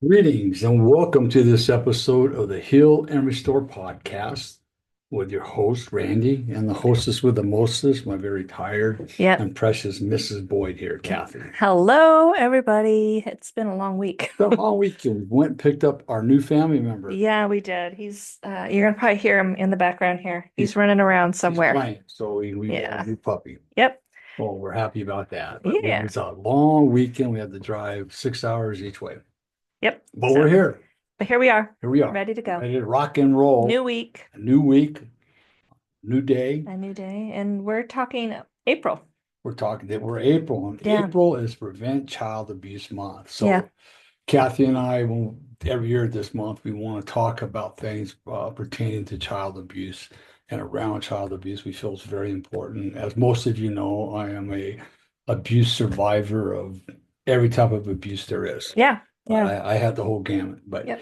Greetings and welcome to this episode of the Heal and Restore podcast with your host, Randy, and the hostess with the mostest, my very tired Yep. and precious Mrs. Boyd here, Cathy. Hello, everybody. It's been a long week. So all weekend, we went and picked up our new family member. Yeah, we did. You're gonna probably hear him in the background here. He's He's running around he's somewhere. playing, so we got a Yeah. new puppy. Yep. Well, we're happy about that. But it Yeah. was a long weekend. We had to drive 6 hours each way. Yep. But we're here. But here we are, Here we are. ready to go. Ready to rock and roll. New week, A new week, new day. a new day, and we're talking April. We're talking that we're April, and Yeah. April is Prevent Child Abuse Month. So Yeah. Kathy and I, every year this month, we want to talk about things pertaining to child abuse and around child abuse. We feel it's very important. As most of you know, I am a abuse survivor of every type of abuse there is. Yeah. Yeah. I had the whole gamut. But Yep.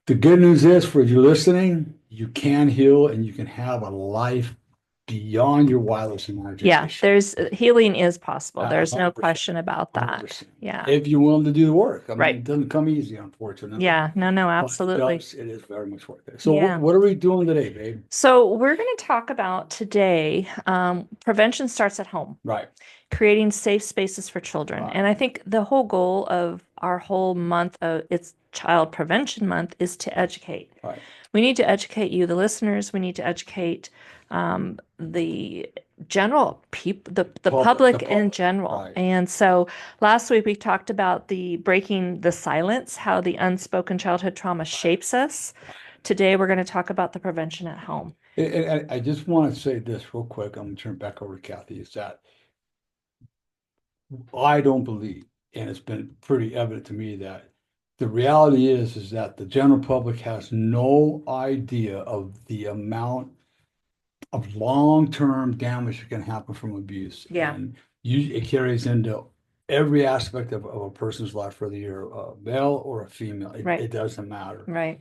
the good news is, for you listening, you can heal and you can have a life beyond your wildest Yeah. imagination. There's Healing is possible. There's no 100%. question about that. 100%. Yeah. If you're willing to do the work. I mean, Right. it doesn't come easy, unfortunately. Yeah. No, But absolutely. it is very much worth it. So Yeah. what are we doing today, babe? So we're going to talk about today, prevention starts at home, Right. creating safe spaces for children. Right. And I think the whole goal of our whole month of it's Child Prevention Month is to educate. Right. We need to educate you, the listeners. We need to educate the general people, the public in general. Right. And so last week we talked about the breaking the silence, how the unspoken childhood trauma shapes us. Today we're going to talk about the prevention at home. And I just want to say this real quick. I'm going to turn it back over to Kathy. Is that I don't believe, and it's been pretty evident to me that the reality is that the general public has no idea of the amount of long-term damage that can happen from abuse. Yeah. And it carries into every aspect of a person's life, whether you're a male or a female. Right. It doesn't matter. Right.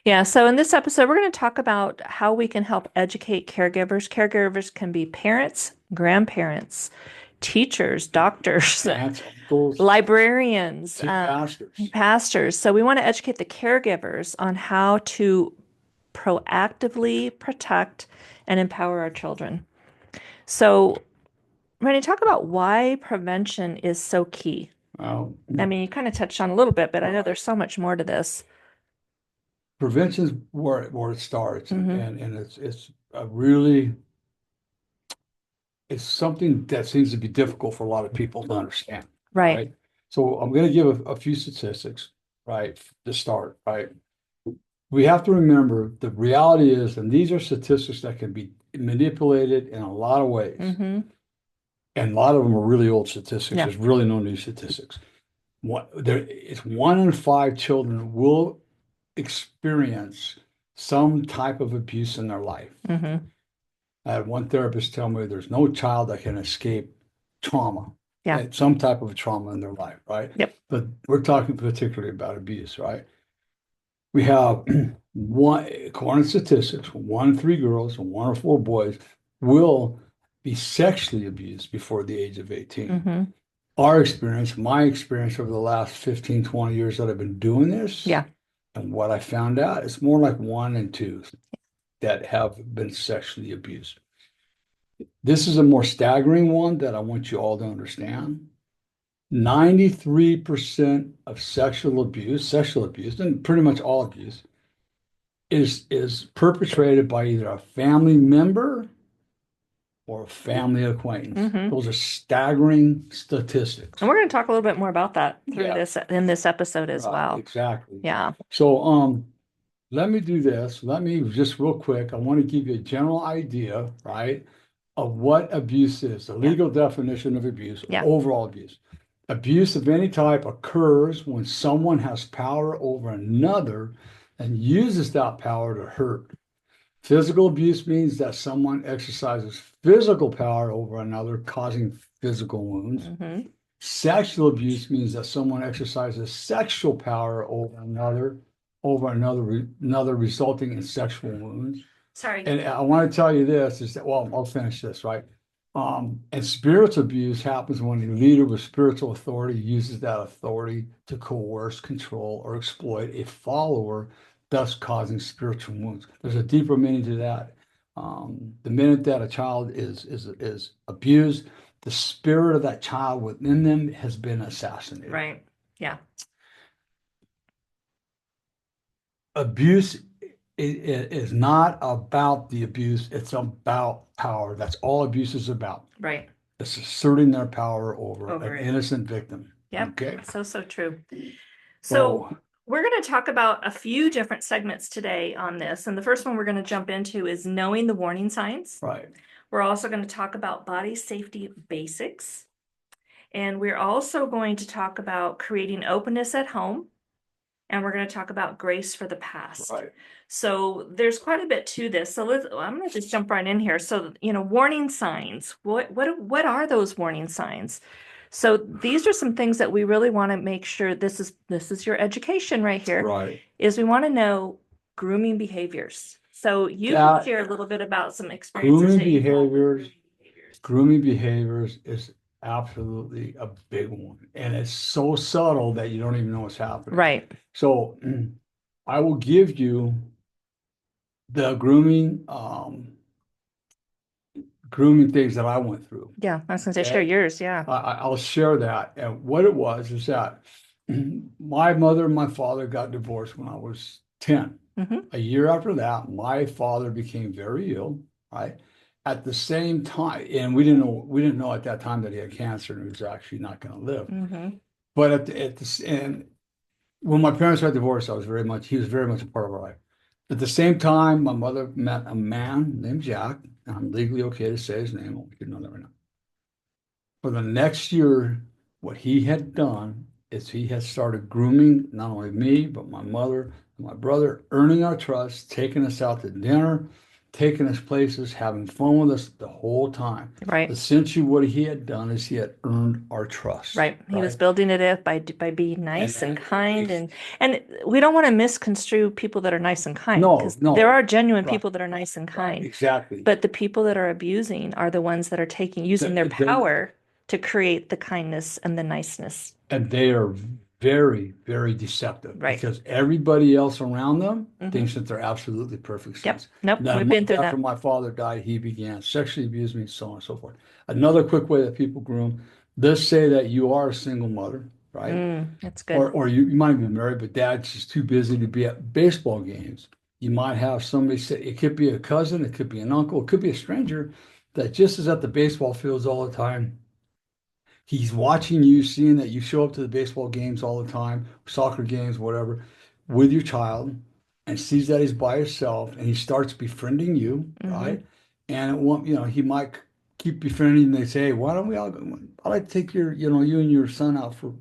Yeah. So in this episode, we're going to talk about how we can help educate caregivers. Caregivers can be parents, grandparents, teachers, doctors, Aunts, uncles, librarians, pastors. pastors. So we want to educate the caregivers on how to proactively protect and empower our children. So, Randy, talk about why prevention is so key. I mean, you kind of touched on a little bit, but I know there's so much more to this. Prevention's where it starts, Mhm. and it's a really it's something that seems to be difficult for a lot of people to understand. Right. So I'm going to give a few statistics, right, to start, right? We have to remember the reality is, and these are statistics that can be manipulated in a lot of ways. Mm-hmm. And a lot of them are really old statistics. Yeah. There's really no new statistics. It's 1 in 5 children will experience some type of abuse in their life. Mm-hmm. I had one therapist tell me there's no child that can escape trauma. Yeah. Some type of trauma in their life, right? Yep. But we're talking particularly about abuse, right? We have one, according to statistics, 1 in 3 girls and 1 in 4 boys will be sexually abused before the age of 18. Mm-hmm. Our experience, my experience over the last 15, 20 years that I've been doing this, Yeah. and what I found out, it's more like 1 in 2 that have been sexually abused. This is a more staggering one that I want you all to understand. 93% of sexual abuse, and pretty much all abuse, is perpetrated by either a family member or a family acquaintance. Mm-hmm. Those are staggering statistics. And we're going to talk a little bit more about that through Yeah. this in this episode as well. Exactly. Yeah. So let me do this. Let me just real quick, I want to give you a general idea, right, of what abuse is, the legal definition of abuse, Yeah. overall abuse. Abuse of any type occurs when someone has power over another and uses that power to hurt. Physical abuse means that someone exercises physical power over another, causing physical wounds. Mm-hmm. Sexual abuse means that someone exercises sexual power over another, resulting in sexual wounds. Sorry. And I want to tell you this is that, well, I'll finish this, right? And spiritual abuse happens when a leader with spiritual authority uses that authority to coerce, control, or exploit a follower, thus causing spiritual wounds. There's a deeper meaning to that. The minute that a child is abused, the spirit of that child within them has been assassinated. Right. Yeah. Abuse is not about the abuse, it's about power. That's all abuse is about. Right. It's asserting their power over Over an it. innocent victim. Yep. Okay. So true. So So, we're going to talk about a few different segments today on this. And the first one we're going to jump into is knowing the warning signs. right, We're also going to talk about body safety basics. And we're also going to talk about creating openness at home. And we're going to talk about grace for the past. right. So there's quite a bit to this. So I'm going to just jump right in here. So, warning signs. What are those warning signs? So these are some things that we really want to make sure this is your education right here, Right. is we want to know grooming behaviors. So you can That share a little bit about some experiences grooming that you've had with behaviors, grooming behaviors. grooming behaviors is absolutely a big one. And it's so subtle that you don't even know what's happening. Right. So I will give you the grooming things that I went through. Yeah, I was going to say share Okay. yours. Yeah. I'll share that. And what it was is that my mother and my father got divorced when I was 10. Hmm. A year after that, my father became very ill, right? At the same time, and we didn't know at that time that he had cancer and he was actually not going to live. Hmm. But and when my parents got divorced, he was very much a part of our life. At the same time, my mother met a man named Jack, and I'm legally okay to say his name. We can know that right now. For the next year, what he had done is he had started grooming not only me, but my mother and my brother, earning our trust, taking us out to dinner, taking us places, having fun with us the whole time. Right. Essentially, what he had done is he had earned our trust, Right. He was right? building it up by being And nice and then, kind, and we don't want to misconstrue people that are nice and kind, no, because there no, are genuine right, people that are nice and right, kind, exactly. but the people that are abusing are the ones that are using their The, power to create the kindness and the niceness. And they are very, very deceptive Right. because everybody else around them Hmm. thinks that they're absolutely perfect Yep. saints. Nope. Now, a We've been month through after that. my father died, he began sexually abuse me, so on and so forth. Another quick way that people groom, let's say that you are a single mother, right? That's Or good. or you might be married, but dad's just too busy to be at baseball games. You might have somebody say it could be a cousin, it could be an uncle, it could be a stranger that just is at the baseball fields all the time. He's watching you, seeing that you show up to the baseball games all the time, soccer games, whatever, with your child, and sees that he's by himself, and he starts befriending you, Hmm. right? And it won't, he might keep befriending. And they say, hey, why don't we all? I'd like to take you and your son out for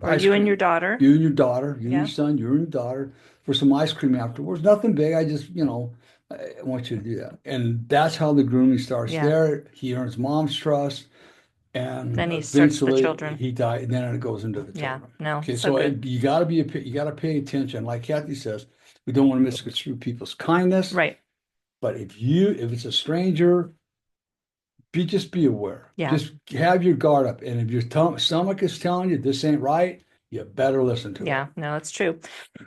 Or ice you and your cream. daughter. You and your daughter, you and your Yeah. son, you and your daughter for some ice cream afterwards. Nothing big. I just, I want you to do that. And that's how the grooming starts Yeah. there. He earns mom's trust and Then he starts the eventually children. he died, and then it goes into the Yeah. children. No, Okay, so so good. you got to pay attention. Like Kathy says, we don't want to misconstrue people's kindness, Right. but if it's a stranger, just be aware. Yeah. Just have your guard up, and if your stomach is telling you this ain't right, you better listen to it. Yeah, no, it's true.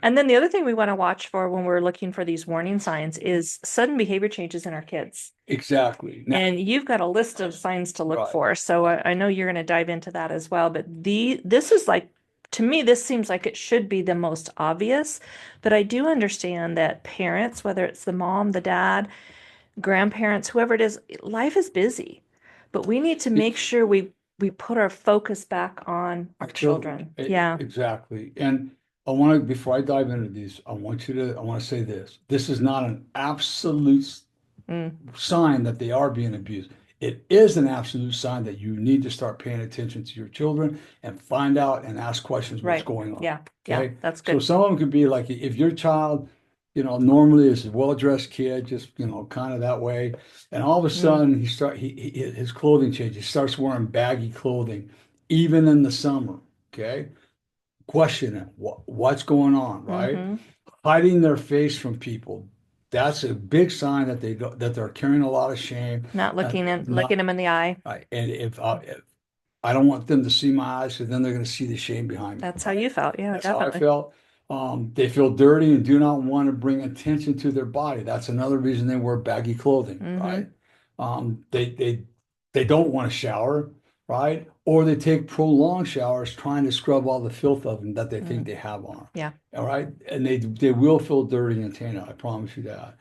And then the other thing we want to watch for when we're looking for these warning signs is sudden behavior changes in our kids. Exactly. Now, And you've got a list of signs to look right. for. So I know you're going to dive into that as well. But this is like, to me, this seems like it should be the most obvious. But I do understand that parents, whether it's the mom, the dad, grandparents, whoever it is, life is busy. But we need to make sure we put our focus back on our Children, children. Yeah. exactly. And before I dive into these, I want to say this. This is not an absolute Mm, sign that they are being abused. It is an absolute sign that you need to start paying attention to your children and find out and ask questions what's right. going on. Yeah. Yeah. Okay. That's So good. some of them could be like if your child, normally is a well-dressed kid, just, kind of that way. And all of a Mm, sudden his clothing changes. He starts wearing baggy clothing, even in the summer. Okay. Question it. What's going on, right? hmm. Hiding their face from people, that's a big sign that that they're carrying a lot of shame. Not looking Not them in the eye. right. And if I don't want them to see my eyes, because then they're going to see the shame behind me. That's how you felt. Yeah, That's how I definitely. felt. They feel dirty and do not want to bring attention to their body. That's another reason they wear baggy clothing, Mm-hmm. right? Um, they they they don't want to shower, right? Or they take prolonged showers trying to scrub all the filth of them that they think Mm. they have on them. Yeah. All right, and they will feel dirty and tainted. I promise you that.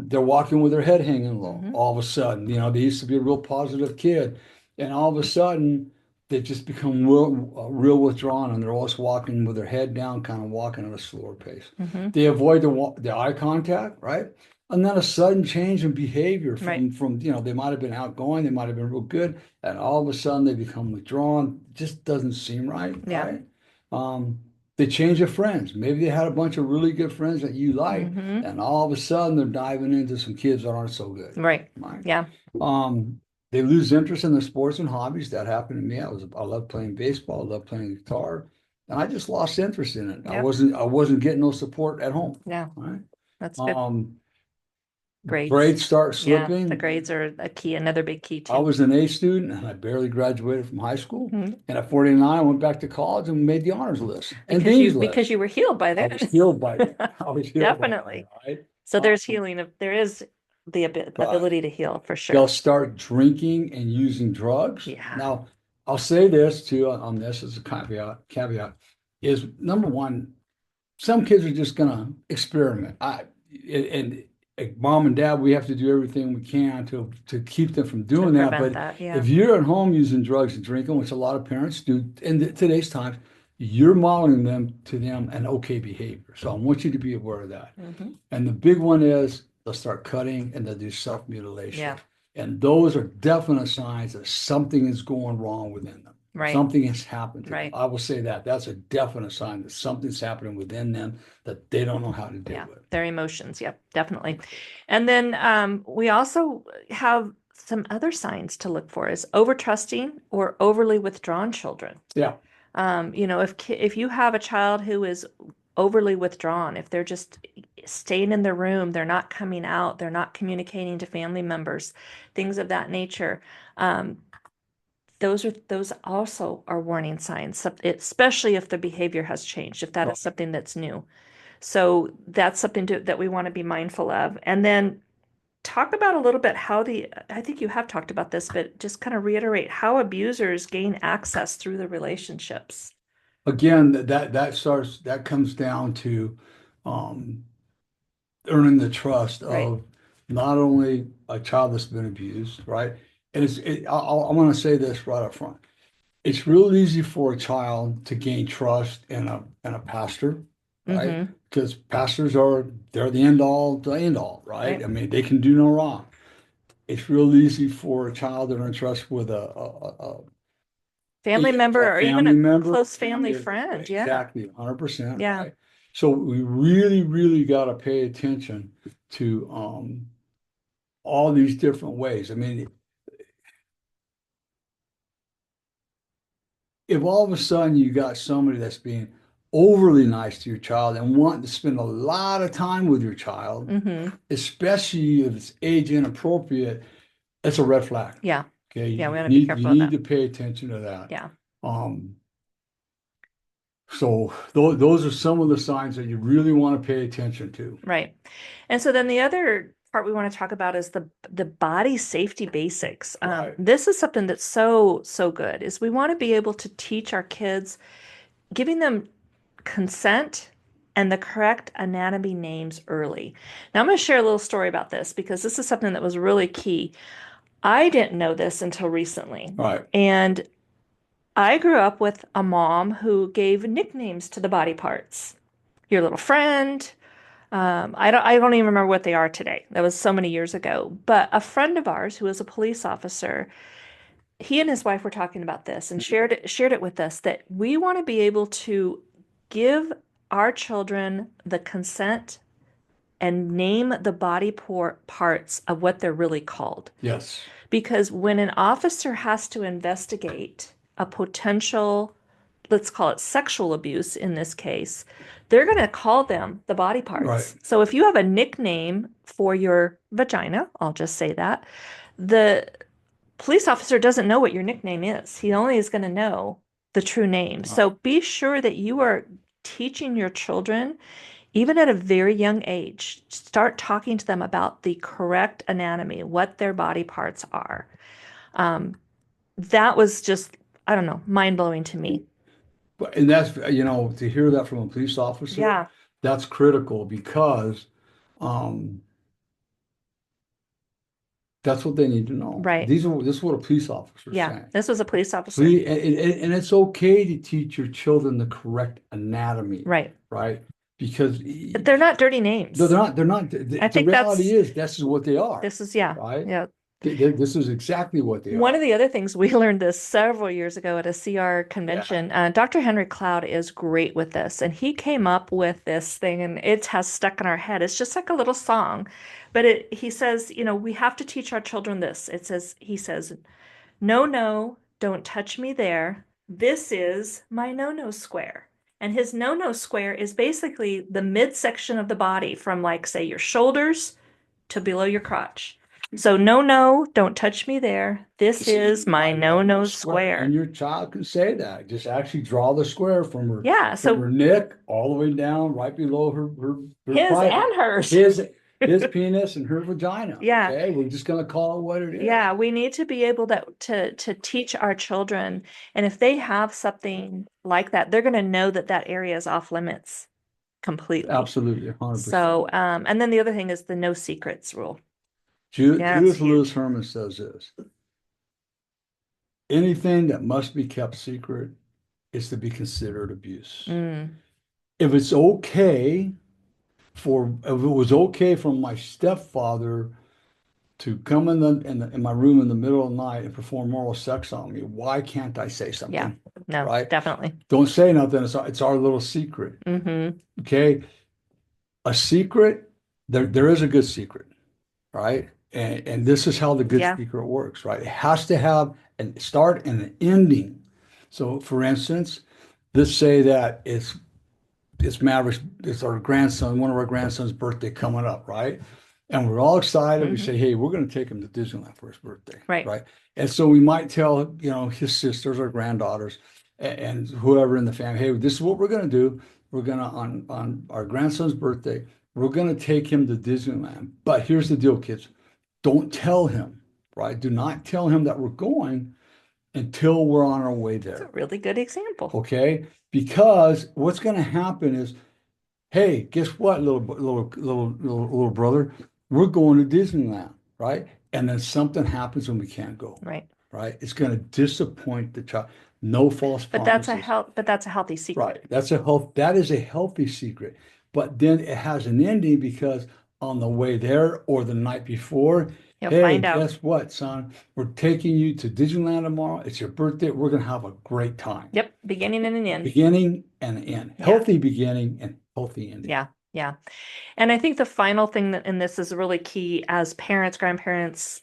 They're walking with their head hanging low. Mm-hmm. All of a sudden, they used to be a real positive kid, and all of a sudden they just become real withdrawn, and they're always walking with their head down, kind of walking at a slower pace. Mm-hmm. They avoid the eye contact, right? And then a sudden change in behavior Right. from they might have been outgoing, they might have been real good, and all of a sudden they become withdrawn. Just doesn't seem right, Yeah. right? Um, they change their friends. Maybe they had a bunch of really good friends that you like, Mm-hmm. and all of a sudden they're diving into some kids that aren't so good, Right. right? Yeah. Um, they lose interest in their sports and hobbies. That happened to me. I loved playing baseball. I loved playing guitar, and I just lost interest in it. Yep. I wasn't getting no support at home. Yeah. Right. That's good. Um, Grades. grades start Yeah. The slipping. grades are a key, another big key I too. was an A student and I barely graduated from high school. Mhm. And at 49, I went back to college and made the honors list and Because you dean's because list. you were healed by I then. was healed by then. I was healed by then, Definitely. right? So there's Um, healing there is the but ability to heal for they'll sure. start drinking and using drugs. Yeah. Now, I'll say this too on this as a caveat is number one, some kids are just gonna experiment. And mom and dad, we have to do everything we can to keep them from To doing that. prevent But that. Yeah. if you're at home using drugs and drinking, which a lot of parents do in today's times, you're modeling them to them an okay behavior. So I want you to be aware of that. Hmm. And the big one is they'll start cutting and they'll do self-mutilation. Yeah. And those are definite signs that something is going wrong within them. Right. Something has happened to them. Right. I will say that. That's a definite sign that something's happening within them that they don't know how to deal Yeah. with. Their emotions. Yep. Definitely. And then we also have some other signs to look for is over trusting or overly withdrawn children. Yeah. If you have a child who is overly withdrawn, if they're just staying in their room, they're not coming out, they're not communicating to family members, things of that nature, um, those also are warning signs, especially if the behavior has changed, if that is something that's new. So that's something that we want to be mindful of. And then talk about a little bit I think you have talked about this, but just kind of reiterate how abusers gain access through the relationships. Again, that comes down to um, earning the trust Right. of not only a child that's been abused, right? And I want to say this right up front. It's real easy for a child to gain trust in a pastor, right? Mm-hmm. Because they're the end all, right? Right. I mean, they can do no wrong. It's real easy for a child to earn trust with Family member a or even family a member, close family family, friend. Yeah. exactly, 100%, Yeah. right? So we really, really got to pay attention to all these different ways. I mean, if all of a sudden you got somebody that's being overly nice to your child and wanting to spend a lot of time with your child, Mm-hmm. especially if it's age inappropriate, it's a red flag. Yeah. Okay, Yeah. We you want to be you careful of need that. to pay attention to that. Yeah. Um, so those are some of the signs that you really want to pay attention to. Right. And so then the other part we want to talk about is the body safety basics. Right. This is something that's so good is we want to be able to teach our kids, giving them consent and the correct anatomy names early. Now I'm going to share a little story about this because this is something that was really key. I didn't know this until recently. Right. And I grew up with a mom who gave nicknames to the body parts. Your little friend. I don't even remember what they are today. That was so many years ago. But a friend of ours who was a police officer, he and his wife were talking about this and shared it with us that we want to be able to give our children the consent and name the body parts of what they're really called. Yes. Because when an officer has to investigate a potential let's call it sexual abuse in this case, they're going to call them the body Right. parts. So if you have a nickname for your vagina, I'll just say that, the police officer doesn't know what your nickname is. He only is going to know the true name. Right. So be sure that you are teaching your children, even at a very young age, start talking to them about the correct anatomy, what their body parts are. Um, that was just, I don't know, mind blowing to me. But and that's to hear that from a police officer, Yeah, that's critical because um that's what they need to know. right. This is what a police officer is Yeah, saying. this was a police officer. Please, and it's okay to teach your children the correct anatomy, Right. right? Because They're not dirty names. they're not. I The think reality is this is what they are, this is, yeah, right? yeah. This is exactly what they One are. of the other things we learned this several years ago at a CR Yeah. convention, Dr. Henry Cloud is great with this, and he came up with this thing, and it has stuck in our head. It's just like a little song, but he says, we have to teach our children this. He says, no, no, don't touch me there. This is my no-no square. And his no-no square is basically the midsection of the body from, like, say, your shoulders to below your crotch. So, no, no, don't touch me there. This This is is my my no-no no-no square. And square. your child can say that. Just actually draw the square Yeah, from her so neck all the way down right below her his private and hers. his his penis and her vagina. Yeah, Okay, we're just gonna call it what it is. yeah, we need to be able to teach our children, and if they have something like that, they're going to know that that area is off limits completely. Absolutely, 100%. So, and then the other thing is the no secrets rule. Yeah, that's Judith Lewis huge. Herman says this: anything that must be kept secret is to be considered abuse. Mm, If it's okay if it was okay for my stepfather to come in my room in the middle of the night and perform oral sex on me, why can't I say yeah, something? no, Right? definitely. Don't say nothing. It's our little secret. Hmm. Okay. A secret, there is a good secret, right? And this is how the good Yeah. secret works, right? It has to have a start and an ending. So for instance, let's say that it's Maverick's, it's our grandson, one of our grandson's birthday coming up, right? And we're all excited. We Hmm. say, hey, we're going to take him to Disneyland for his birthday, Right. right? And so we might tell, his sisters or granddaughters and whoever in the family, hey, this is what we're going to do. We're going to, on our grandson's birthday, we're going to take him to Disneyland. But here's the deal, kids. Don't tell him, right? Do not tell him that we're going until we're on our way That's a there. really good example. Okay? Because what's going to happen is, hey, guess what, little brother? We're going to Disneyland, right? And then something happens and we can't go, Right. right? It's going to disappoint the child. No false promises. But that's a healthy secret. Right. That is a healthy secret. But then it has an ending because on the way there or the night before, You'll hey, find out. guess what, son? We're taking you to Disneyland tomorrow. It's your birthday. We're gonna have a great time. Yep, beginning and an end. Beginning and end. Yeah. Healthy beginning and healthy ending. Yeah. Yeah. And I think the final thing that in this is really key as parents, grandparents,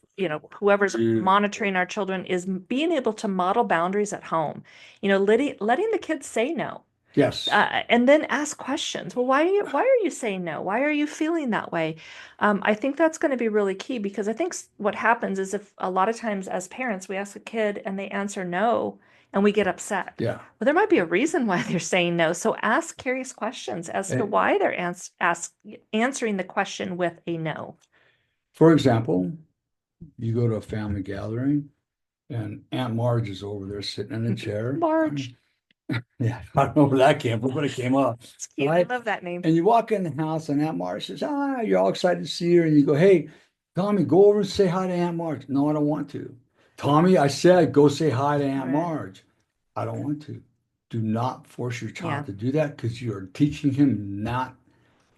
whoever's monitoring our children is being able to model boundaries at home. Letting the kids say no. Yes. And then ask questions. Well, why are you saying no? Why are you feeling that way? I think that's going to be really key because I think what happens is if a lot of times as parents, we ask a kid and they answer no and we get upset. Yeah. Well, there might be a reason why they're saying no. So ask curious questions as to why they're answering the question with a no. For example, you go to a family gathering and Aunt Marge is over there sitting in a chair. Marge. Yeah, I don't know where that came from, but it came up. It's cute. Right? I love that name. And you walk in the house and Aunt Marge says, you're all excited to see her. And you go, hey, Tommy, go over and say hi to Aunt Marge. No, I don't want to. Tommy, I said, go say hi to Aunt Marge. I don't want to. Do not force your child to do that because you're teaching him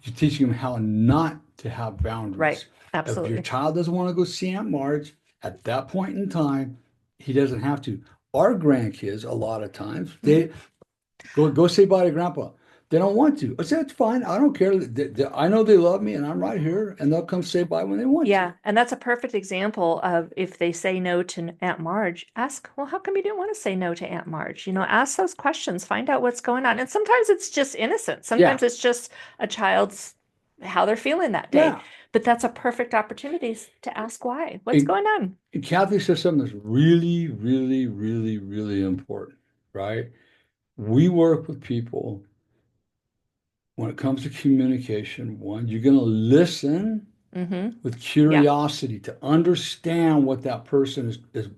you're teaching him how not to have boundaries. Right. If your Absolutely. child doesn't want to go see Aunt Marge at that point in time, he doesn't have to. Our grandkids, a lot of times, they go say bye to grandpa. They don't want to. I said, it's fine. I don't care. I know they love me and I'm right here and they'll come say bye when they want to. Yeah, and that's a perfect example of if they say no to Aunt Marge, ask, well, how come you didn't want to say no to Aunt Marge? Ask those questions, find out what's going on. And sometimes it's just innocent. Yeah. Sometimes it's just a child's how they're feeling that day. Yeah. But that's a perfect opportunity to ask why. What's And, going on? and Kathy said something that's really, really, really, really important, right? We work with people when it comes to communication. One, you're going to listen Mm-hmm. with Yeah, curiosity to understand what that person is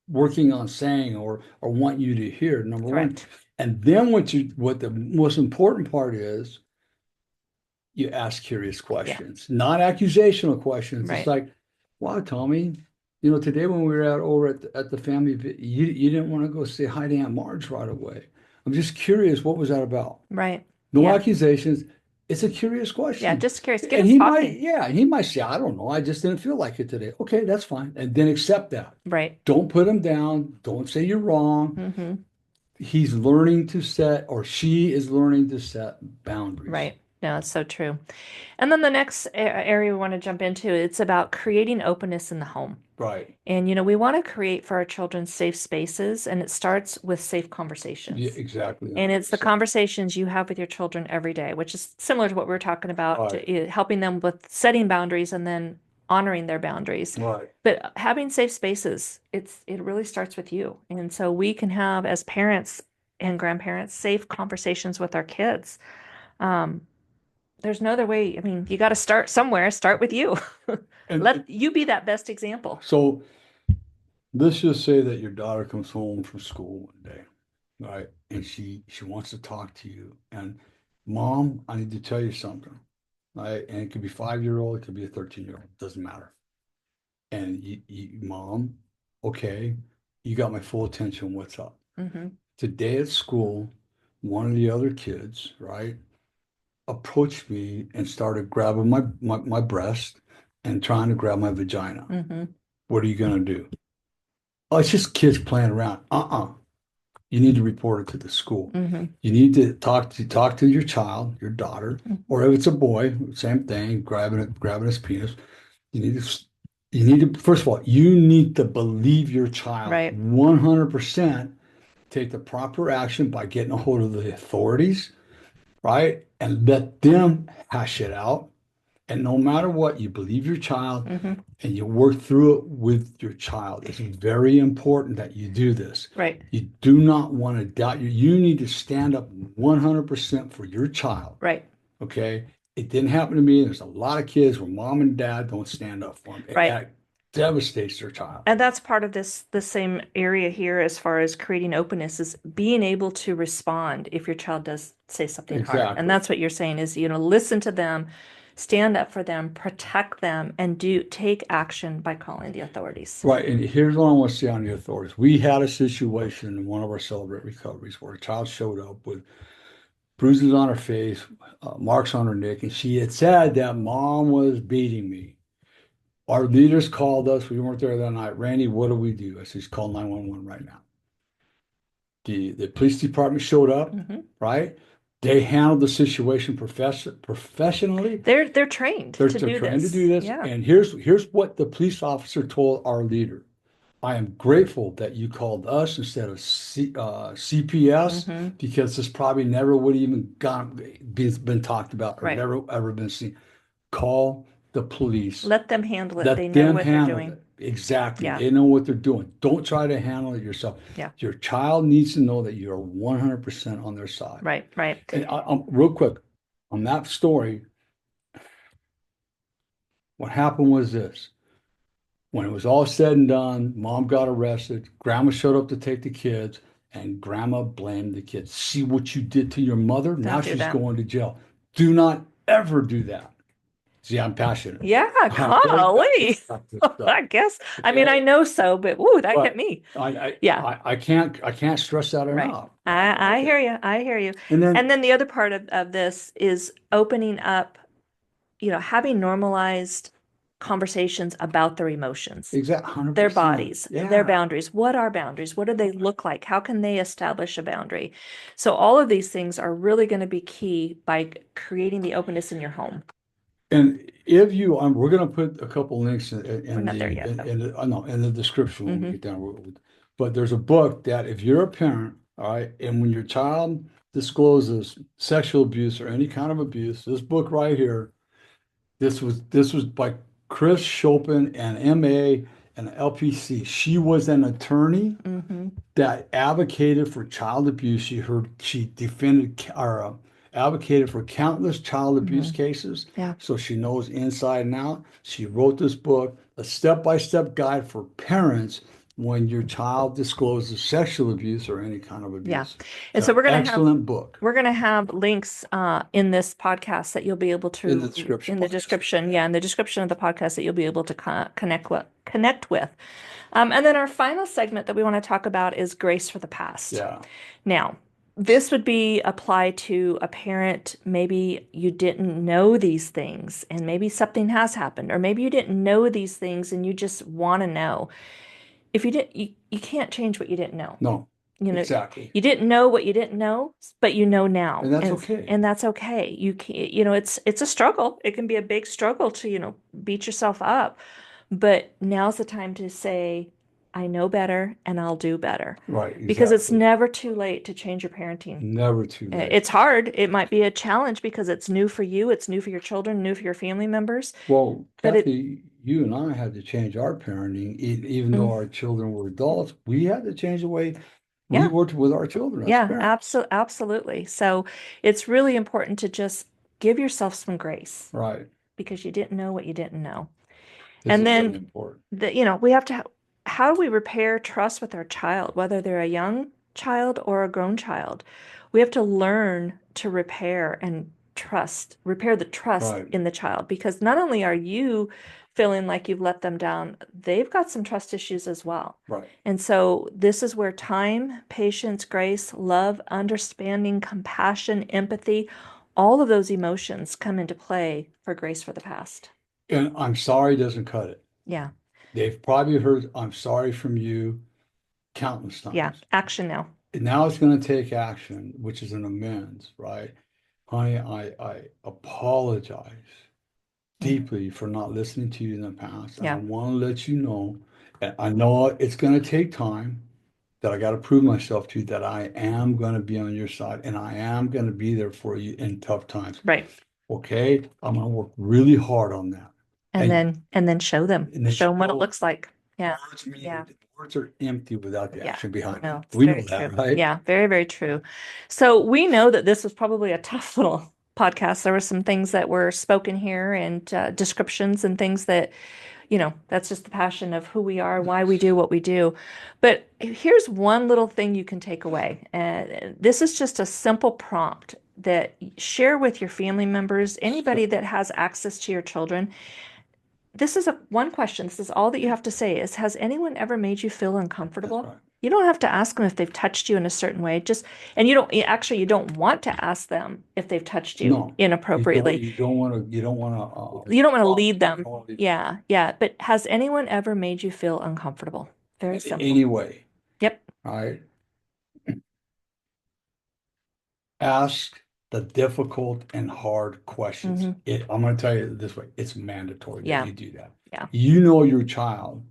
working on saying or want you to hear, number one. correct. And then what the most important part is, you ask curious Yeah, questions, not accusational questions. It's right, like, wow, Tommy, today when we were over at the family, you didn't want to go say hi to Aunt Marge right away. I'm just curious, what was that about? right. No Yeah, accusations. It's a curious yeah, question. just curious. Get And them talking. he might say, I don't know, I just didn't feel like it today. Okay, that's fine. And then accept that. Right. Don't put him down. Don't say you're wrong. Mm-hmm. He's learning to set, or she is learning to set boundaries. Right. No, it's so true. And then the next area we want to jump into, it's about creating openness in the home. Right. And, we want to create for our children safe spaces, and it starts with safe Yeah, conversations. exactly. And it's the 100%. conversations you have with your children every day, which is similar to what we were talking about, Right. helping them with setting boundaries and then honoring their boundaries. Right. But having safe spaces, it really starts with you. And so we can have, as parents and grandparents, safe conversations with our kids. Um, there's no other way. I mean, you got to start somewhere. Start with you. And Let you be that best example. so let's just say that your daughter comes home from school one day, right? And she wants to talk to you. And mom, I need to tell you something. Right? And it could be 5 year old, it could be a 13-year-old, doesn't matter. And mom, okay, you got my full attention. What's up? Hmm. Today at school, one of the other kids, right, approached me and started grabbing my breast and trying to grab my vagina. Hmm. What are you gonna do? Oh, it's just kids playing around. You need to report it to the school. Hmm. You need to talk to your child, your daughter, or if it's a boy, same thing, grabbing his penis. You need to first of all, you need to believe your child Right. 100%, take the proper action by getting a hold of the authorities, right? And let them hash it out. And no matter what, you believe your child Hmm. and you work through it with your child. It's very important that you do this. Right. You do not want to doubt you. You need to stand up 100% for your child. Right. Okay. It didn't happen to me. There's a lot of kids where mom and dad don't stand up for them. Right. That devastates their child. And that's part of the same area here as far as creating openness is being able to respond if your child does say something hard. And Exactly. that's what you're saying is, listen to them, stand up for them, protect them, and do take action by calling the authorities. Right. And here's what I want to say on the authorities. We had a situation in one of our Celebrate recoveries where a child showed up with bruises on her face, marks on her neck, and she had said that mom was beating me. Our leaders called us. We weren't there that night. Randy, what do we do? I said, call 911 right now. The police department showed up, Hmm. right? They handled the situation professionally. They're trained They're to do trying to this. do this. Yeah. And here's what the police officer told our leader. I am grateful that you called us instead of CPS Hmm. because this probably never would have even been talked about or Right. never ever been seen. Call the police. Let them handle it. They Let know them what they're handle doing. it. Exactly. Yeah. They know what they're doing. Don't try to handle it yourself. Yeah. Your child needs to know that you're 100% on their side. Right. Right. And real quick, on that story, what happened was this. When it was all said and done, mom got arrested, grandma showed up to take the kids, and grandma blamed the kids. See what you did to your mother? Now Don't do she's that. going to jail. Do not ever do that. See, I'm passionate. Yeah, I'm very passionate golly. about this stuff. I guess. I mean, I Okay. know so, but whoa, that hit But me. I, I, Yeah, I can't stress that right. enough. I Okay. hear you. I hear you. And And then, then the other part of this is opening up, having normalized conversations about their emotions, Exactly. 100%. their bodies, their Yeah. boundaries. What are boundaries? What do they look like? How can they establish a boundary? So all of these things are really going to be key by creating the openness in your home. And if you, we're going to put a couple links We're in not there the, yet, though. no, in the description when we Mhm. get down. But there's a book that if you're a parent, all right, and when your child discloses sexual abuse or any kind of abuse, this book right here, this was by Chris Chopin, and MA and LPC. She was an attorney Mm-hmm. that advocated for child abuse. She defended or advocated for countless child abuse Mm-hmm. cases. Yeah. So she knows inside and out. She wrote this book, a step-by-step guide for parents when your child discloses sexual abuse or any kind of Yeah. abuse. And It's so an excellent book we're going to have links in this podcast that you'll be able in the to description in the box. description. Yeah, in the description of the podcast that you'll be able to connect with. And then our final segment that we want to talk about is grace for the past. Yeah. Now, this would be applied to a parent. Maybe you didn't know these things and maybe something has happened, or maybe you didn't know these things and you just want to know. If you didn't, you can't change what you didn't know. No, You know, exactly. you didn't know what you didn't know, but you know now. And that's okay. And that's okay. You can't, it's a struggle. It can be a big struggle to, beat yourself up. But now's the time to say, I know better and I'll do better. Right, Because it's exactly. never too late to change your parenting. Never too late. It's hard. It might be a challenge because it's new for you, it's new for your children, new for your family members. Well, But Kathy, you and I had to change our parenting, even though our children were adults. We had to change the way we yeah. worked with our children as Yeah, parents. absolutely. So it's really important to just give yourself some grace Right. because you didn't know what you didn't know. This And is really then important. we have to, how do we repair trust with our child, whether they're a young child or a grown child? We have to learn to repair the trust Right. in the child because not only are you feeling like you've let them down, they've got some trust issues as well. Right. And so this is where time, patience, grace, love, understanding, compassion, empathy, all of those emotions come into play for grace for the past. And I'm sorry doesn't cut it. Yeah. They've probably heard I'm sorry from you countless times. Yeah. Action now. And now it's going to take action, which is an amends, right? Honey, I apologize deeply for not listening to you in the past. And I Yeah. want to let you know, and I know it's going to take time, that I got to prove myself to you that I am going to be on your side and I am going to be there for you in tough times. Right. Okay? I'm going to work really hard on that. And then show them. And then Show them what it show looks like. Yeah. yeah. Words are empty without the Yeah. action behind No, them. it's We know very that, true. right? Yeah, very, very true. So we know that this was probably a tough little podcast. There were some things that were spoken here and descriptions and things that, that's just the passion of who we are, why we do what we do. But here's one little thing you can take away. And this is just a simple prompt that share with your family members, anybody that has access to your children. This is one question. This is all that you have to say is, has anyone ever made you feel uncomfortable? Right. You don't have to ask them if they've touched you in a certain way. And you don't want to ask them if they've touched you No, inappropriately. you don't want to, You don't want to lead them. don't wanna lead Yeah, yeah. But has anyone ever made you feel uncomfortable? Very simple. anyway. Yep. All right. Ask the difficult and hard questions. I'm going to tell you this way, it's mandatory Yeah. that you do that. Yeah. You know your child.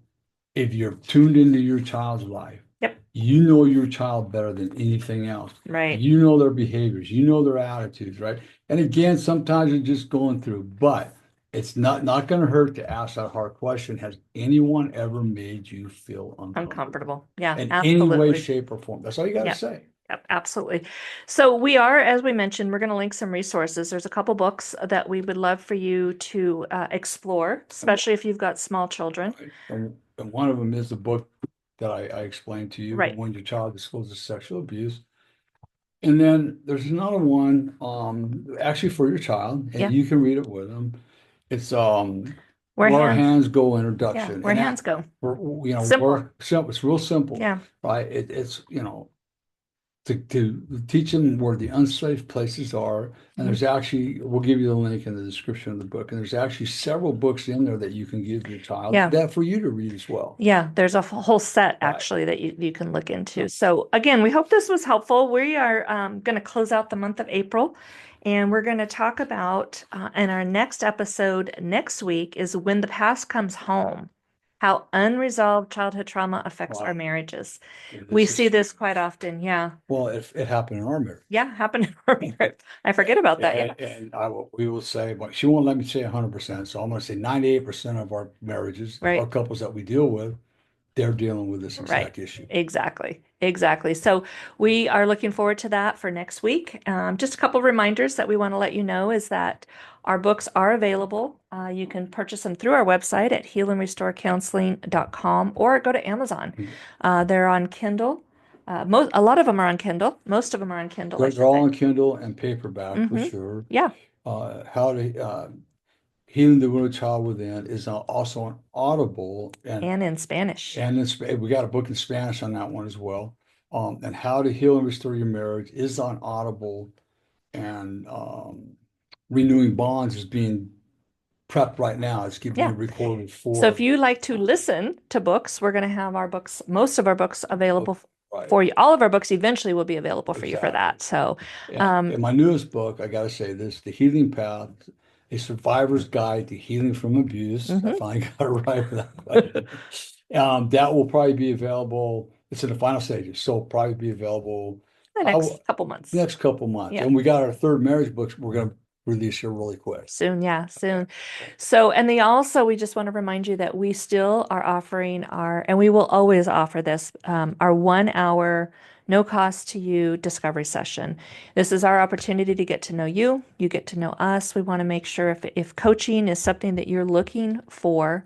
If you're tuned into your child's life, Yep. you know your child better than anything else. Right. You know their behaviors, you know their attitudes, right? And again, sometimes you're just going through, but it's not going to hurt to ask that hard question. Has anyone ever made you feel uncomfortable? Yeah, In absolutely. any way, shape, or form. That's all you got to Yep. say. Yep, absolutely. So we are, as we mentioned, we're going to link some resources. There's a couple books that we would love for you to explore, especially if you've got small children. And one of them is the book that I explained to you, Right. When Your Child Discloses Sexual Abuse. And then there's another one, actually for your child, and Yeah. you can read it with them. It's Where Our hands- Hands Go Yeah, Introduction. where And hands go. Simple. Simple. It's real simple, Yeah. right? It's to teach them where the unsafe places are. And Mhm. there's actually, we'll give you the link in the description of the book. And there's actually several books in there that you can give your child Yeah. that for you to read as well. Yeah, there's a whole set Right. actually that you can look into. So again, we hope this was helpful. We are going to close out the month of April, and we're going to talk about in our next episode next week is when the past comes home, how unresolved childhood trauma affects our Wow. marriages. And We this see is, this quite often. Yeah. well, it happened in our marriage. Yeah, happened in our marriage. I forget about that. Yeah. And we will say, but she won't let me say 100%. So I'm going to say 98% of our marriages or Right. couples that we deal with, they're dealing with this Right. exact issue. Exactly. Exactly. So we are looking forward to that for next week. Just a couple reminders that we want to let you know is that our books are available. You can purchase them through our website at healandrestorecounseling.com or go to Amazon. They're on Kindle. A lot of them are on Kindle. Most of them are on Kindle, I They're should all say. on Kindle and paperback for Hmm. sure. Yeah. How to Healing the Wounded Child Within is also on Audible And in Spanish. and we got a book in Spanish on that one as well. And How to Heal and Restore Your Marriage is on Audible, and Renewing Bonds is being prepped right now. It's Yeah. being recorded So if for you like to listen to books, we're going to have our books, most of our books available right. for you. All of our books eventually will be available for you for Exactly. that. So, And my newest book, I got to say this, The Healing Path, A Survivor's Guide to Healing from Abuse. I mhm. finally got it right with that question. That will probably be available. It's in the final stages, so it'll probably be available The I next couple months. next couple months. Yeah. And we got our third marriage books we're going to release here really quick. Soon, yeah, Okay. soon. So, and we just want to remind you that we still are offering and we will always offer this, our 1 hour, no cost to you discovery session. This is our opportunity to get to know you. You get to know us. We want to make sure if coaching is something that you're looking for,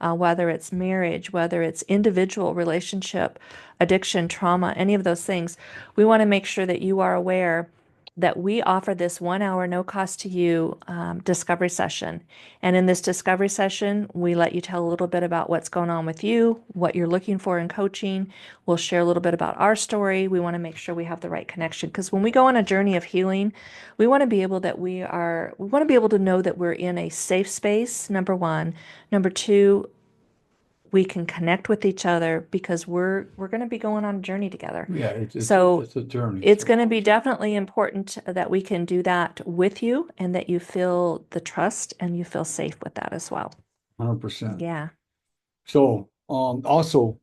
whether it's marriage, whether it's individual relationship, addiction, trauma, any of those things, we want to make sure that you are aware that we offer this 1 hour, no cost to you discovery session. And in this discovery session, we let you tell a little bit about what's going on with you, what you're looking for in coaching. We'll share a little bit about our story. We want to make sure we have the right connection because when we go on a journey of healing, we want to be able to know that we're in a safe space, number one. Number two, we can connect with each other because we're going to be going on a journey together. Yeah, So it's a journey. it's So going to be definitely important that we can do that with you and that you feel the trust and you feel safe with that as well. 100%. Yeah. So also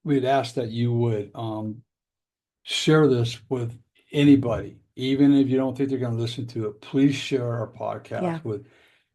we'd ask that you would share this with anybody, even if you don't think they're going to listen to it. Please share our Yeah. podcast with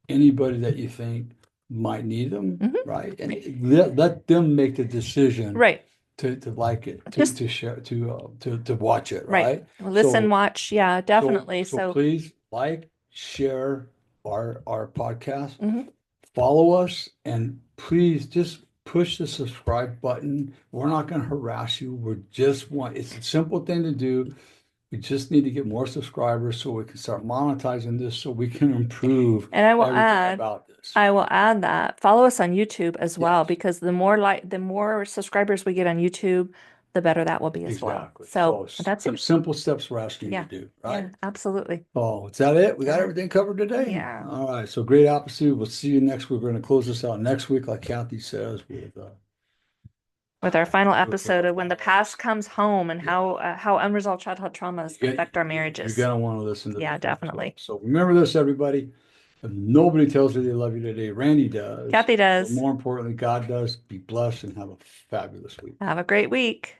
anybody that you think might need them, Hmm. right? And let them make the decision Right. to like it, Just to share, to watch it, right. right? Listen, So watch. Yeah, definitely. so So, please like, share our podcast, mhm. follow us, and please just push the subscribe button. We're not going to harass you. It's a simple thing to do. We just need to get more subscribers so we can start monetizing this so we can improve And everything about this. I will add that follow us on YouTube as well Yes, because the more subscribers we get on YouTube, the better that will be as well. exactly. So So that's some it. simple steps we're asking you Yeah. to do, Yeah, right? absolutely. Oh, is that it? We got Uh, everything covered today. yeah. All right. So great opportunity. We'll see you next week. We're going to close this out next week, like Kathy says, With our final with episode of when the past comes home and how unresolved childhood traumas affect our you're marriages. going to want to listen to Yeah, this one as well. definitely. So remember this, everybody. If nobody tells you they love you today, Randy does. Kathy But does. more importantly, God does. Be blessed and have a fabulous week. Have a great week.